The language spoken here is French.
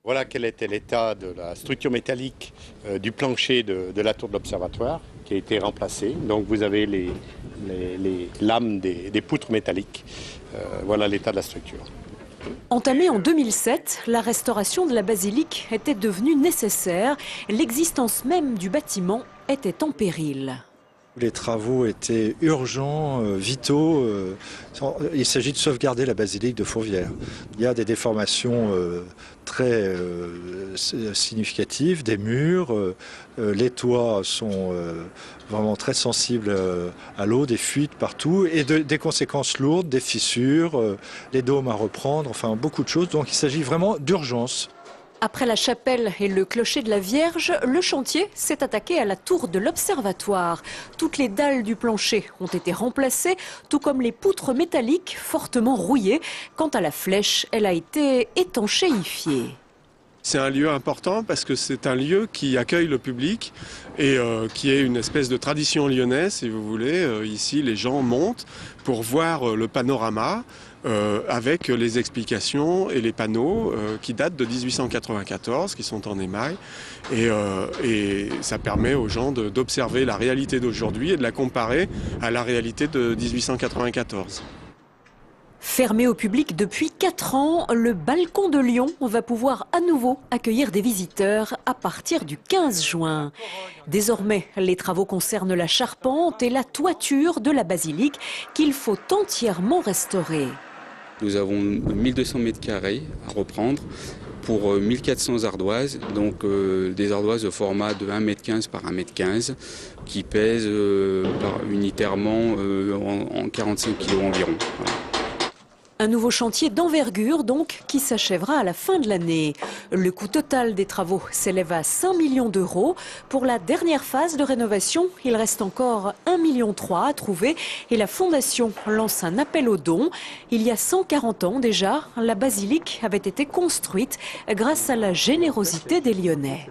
Voilà quel était l'état de la structure métallique du plancher de la tour de l'observatoire qui a été remplacé. Donc vous avez les lames des poutres métalliques. Voilà l'état de la structure. Entamée en 2007, la restauration de la basilique était devenue nécessaire. L'existence même du bâtiment était en péril. Les travaux étaient urgents, vitaux. Il s'agit de sauvegarder la basilique de Fourvière. Il y a des déformations très significatives, des murs. Les toits sont vraiment très sensibles à l'eau, des fuites partout et des conséquences lourdes, des fissures, les dômes à reprendre, enfin beaucoup de choses. Donc il s'agit vraiment d'urgence. Après la chapelle et le clocher de la Vierge, le chantier s'est attaqué à la tour de l'observatoire. Toutes les dalles du plancher ont été remplacées, tout comme les poutres métalliques fortement rouillées. Quant à la flèche, elle a été étanchéifiée. C'est un lieu important parce que c'est un lieu qui accueille le public et qui est une espèce de tradition lyonnaise, si vous voulez. Ici, les gens montent pour voir le panorama avec les explications et les panneaux qui datent de 1894, qui sont en émail. Et ça permet aux gens d'observer la réalité d'aujourd'hui et de la comparer à la réalité de 1894. Fermé au public depuis 4 ans, le balcon de Lyon va pouvoir à nouveau accueillir des visiteurs à partir du 15 juin. Désormais, les travaux concernent la charpente et la toiture de la basilique qu'il faut entièrement restaurer. Nous avons 1200 mètres carrés à reprendre pour 1400 ardoises, donc des ardoises de format de 1,15 m par 1,15 m qui pèsent unitairement en 45 kg environ. Voilà. Un nouveau chantier d'envergure donc qui s'achèvera à la fin de l'année. Le coût total des travaux s'élève à 5 millions d'euros. Pour la dernière phase de rénovation, il reste encore 1,3 million à trouver et la Fondation lance un appel aux dons. Il y a 140 ans déjà, la basilique avait été construite grâce à la générosité des Lyonnais.